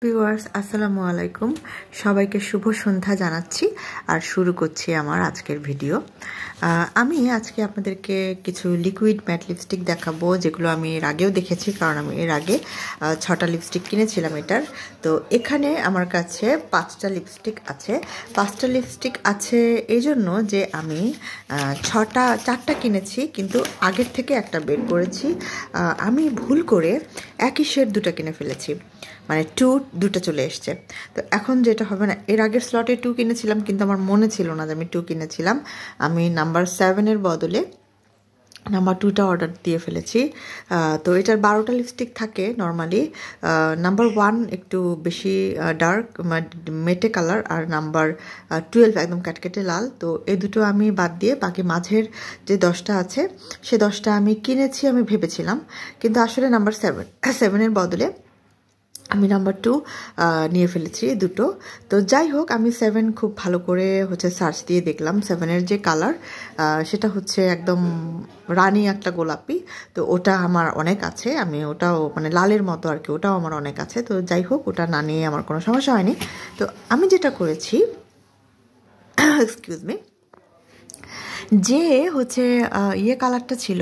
Viewers আসসালামু আলাইকুম সবাইকে শুভ সন্ধ্যা জানাচ্ছি আর শুরু করছি আমার আজকের ভিডিও আমি আজকে আপনাদেরকে কিছু লিকুইড ম্যাট লিপস্টিক দেখাবো যেগুলো আমি এর আগেও দেখেছি কারণ আমি এর আগে 6টা লিপস্টিক কিনেছিলাম এটার তো এখানে আমার কাছে 5টা লিপস্টিক আছে 5টা লিপস্টিক আছে এই জন্য যে আমি 4টা কিনেছি কিন্তু আগের থেকে একটা বের করেছি আমি ভুল করে একই শেড দুটো কিনে ফেলেছি মানে দুটো চলে এসছে তো এখন যেটা হবে না এর আগের স্লটে 2 কিনেছিলাম কিন্তু আমার মনে ছিল না যে আমি 2 কিনেছিলাম আমি নাম্বার 7 এর বদলে নাম্বার 2টা অর্ডার দিয়ে ফেলেছি তো এটার 12টা লিপস্টিক থাকে নরমালি নাম্বার 1 একটু বেশি ডার্ক মেটে কালার আর নাম্বার 12 একদম কাটকেটে লাল তো এই দুটো আমি বাদ দিয়ে বাকি মাঝের যে 10টা আছে সে 10টা আমি কিনেছি আমি ভেবেছিলাম কিন্তু আসলে নাম্বার 7 এর বদলে আমি নাম্বার 2 নিয়ে ফেলেছি দুটো তো যাই হোক আমি 7 খুব ভালো করে সার্চ দিয়ে দেখলাম 7 এর যে কালার সেটা একদম রানী একটা গোলাপি তো ওটা আমার অনেক আছে আমি ওটাও মানে লালের মতো আর কি ওটাও আমার অনেক আছে তো যাই হোক ওটা না নিয়ে আমার কোনো সমস্যা হয়নি তো আমি যেটা করেছি এক্সকিউজ মি যে কালারটা ছিল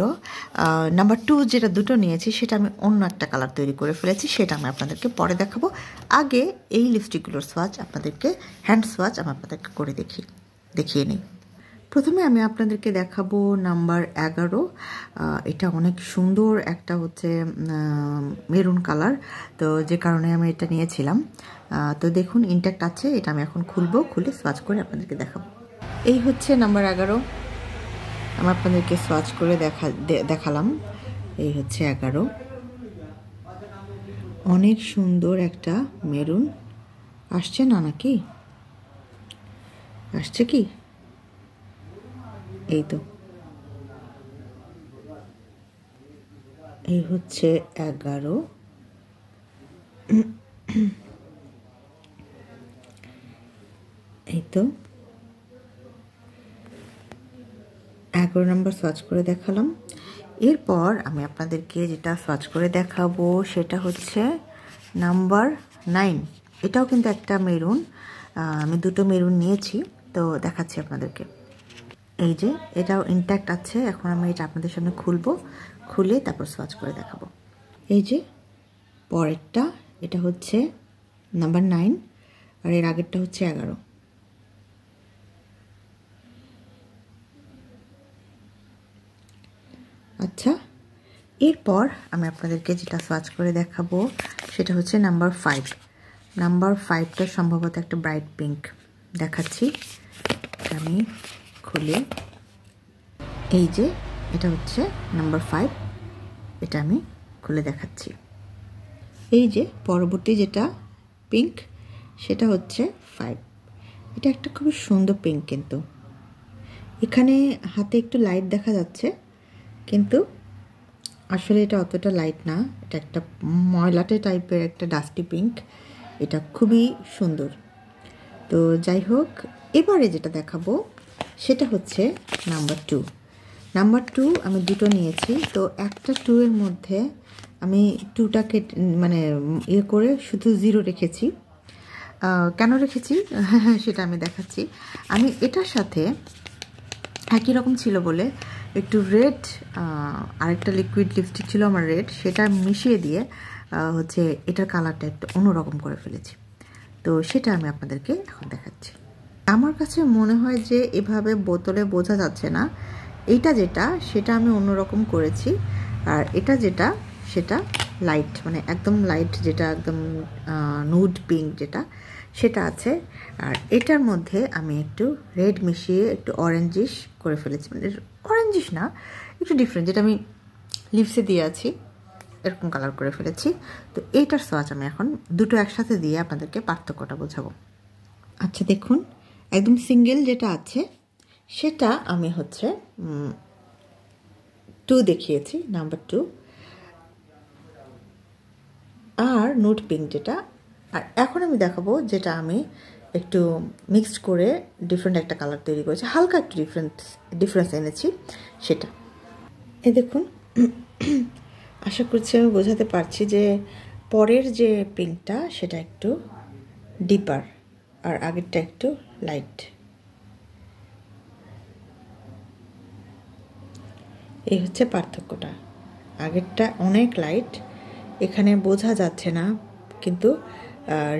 নাম্বার 2 যেটা দুটো নিয়েছি সেটা আমি অন্য একটা কালার তৈরি করে ফেলেছি সেটা আমি আপনাদেরকে পরে দেখাবো আগে এই লিপস্টিকগুলোর সোয়াচ আপনাদেরকে হ্যান্ড সোয়াচ আমি আপনাদেরকে করে দেখিয়ে নিই প্রথমে আমি আপনাদেরকে দেখাবো নাম্বার 11 এটা অনেক সুন্দর একটা মেরুন কালার তো যে কারণে আমি এটা নিয়েছিলাম তো দেখুন ইনট্যাক্ট আছে এটা আমি এখন খুলে সোয়াচ করে আপনাদেরকে দেখাবো এই নাম্বার 11 আমি আপনাদেরকে সোয়াচ করে দেখালাম এই 11 অনেক সুন্দর একটা মেরুন আসছে না নাকি আসছে কি এই তো এই 11 এই তো 11 নাম্বার সোয়াচ করে দেখালাম এরপর আমি আপনাদেরকে যেটা সোয়াচ করে দেখাবো সেটা নাম্বার 9 এটাও কিন্তু একটা মেরুন আমি দুটো মেরুন নিয়েছি তো দেখাচ্ছি আপনাদেরকে এই যে এটাও ইনট্যাক্ট আছে এখন আমি এটা আপনাদের সামনে খুলে তারপর সোয়াচ করে দেখাবো এই যে পরেরটা এটা নাম্বার 9 আর এর আগেরটা 11 আচ্ছা এরপর আমি আপনাদেরকে যেটা সোয়াচ করে দেখাবো সেটা নাম্বার 5 নাম্বার 5টা সম্ভবত একটা ব্রাইট পিঙ্ক দেখাচ্ছি আমি খুলে এই যে এটা নাম্বার 5 এটা আমি খুলে দেখাচ্ছি এই যে পরবর্তী যেটা পিঙ্ক সেটা 5 এটা একটা খুব সুন্দর পিঙ্ক কিন্তু এখানে হাতে একটু লাইট দেখা যাচ্ছে কিন্তু আসলে এটা অতটা লাইট না এটা একটা ময়লাটে টাইপের একটা ডাস্টি পিঙ্ক এটা খুবই সুন্দর তো যাই হোক এবারে যেটা দেখাবো সেটা নাম্বার 2 আমি দুটো নিয়েছি তো একটা 2 এর মধ্যে আমি 2টাকে মানে করে শুধু 0 রেখেছি কেন রেখেছি সেটা আমি দেখাচ্ছি আমি এটার সাথে একই রকম ছিল বলে একটু রেড আরেকটা লিকুইড লিপস্টিক ছিল আমার রেড সেটা মিশিয়ে দিয়ে এটার কালারটা একটু অন্যরকম করে ফেলেছি তো সেটা আমি আপনাদেরকে এখন দেখাচ্ছি আমার কাছে মনে হয় যে এভাবে বোতলে বোঝা যাচ্ছে না এইটা যেটা সেটা আমি অন্যরকম করেছি আর এটা যেটা সেটা লাইট মানে একদম লাইট যেটা একদম নুড পিঙ্ক যেটা সেটা আছে আর এটার মধ্যে আমি একটু রেড মিশিয়ে একটু অরেঞ্জিশ করে ফেলেছি মানে অরেঞ্জিশ না একটু ডিফারেন্ট যেটা আমি লিপসে দিয়ে আছি এরকম কালার করে ফেলেছি তো এইটার সোয়াচ আমি এখন দুটো একসাথে দিয়ে আপনাদেরকে পার্থক্যটা বোঝাবো আচ্ছা দেখুন একদম সিঙ্গেল যেটা আছে সেটা আমি 2 দেখিয়েছি নাম্বার 2 আর নুড পিঙ্ক যেটা আর এখন আমি দেখাবো যেটা আমি একটু মিক্সড করে ডিফারেন্ট একটা কালার তৈরি করেছি হালকা একটু ডিফারেন্স এনেছি সেটা এই দেখুন আশা করছি আমি বোঝাতে পারছি যে পরের যে পিঙ্কটা সেটা একটু ডিপার আর আগেরটা একটু লাইট। এই হচ্ছে পার্থক্যটা, আগেরটা অনেক লাইট, এখানে বোঝা যাচ্ছে না, কিন্তু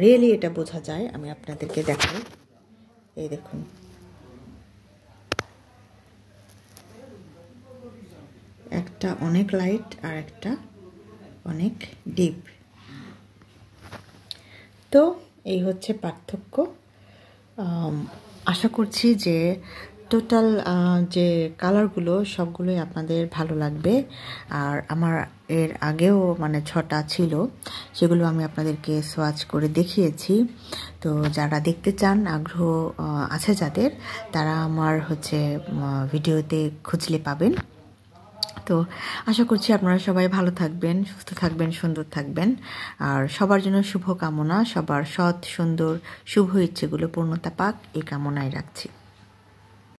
রিয়েলি এটা বোঝা যায়। আমি আপনাদেরকে দেখাই, এই দেখুন একটা অনেক লাইট আর একটা অনেক ডিপ। তো এই হচ্ছে পার্থক্য। আশা করছি যে টোটাল যে কালারগুলো সবগুলোই আপনাদের ভালো লাগবে। আর আমার এর আগেও মানে 6টা ছিল, সেগুলো আমি আপনাদেরকে সোয়াচ করে দেখিয়েছি। তো যারা দেখতে চান, আগ্রহ আছে যাদের, তারা আমার হচ্ছে ভিডিওতে খুঁজলে পাবেন। তো আশা করছি আপনারা সবাই ভালো থাকবেন, সুস্থ থাকবেন, সুন্দর থাকবেন। আর সবার জন্য শুভ কামনা, সবার সৎ সুন্দর শুভ ইচ্ছেগুলো পূর্ণতা পাক, এই কামনায় রাখছি।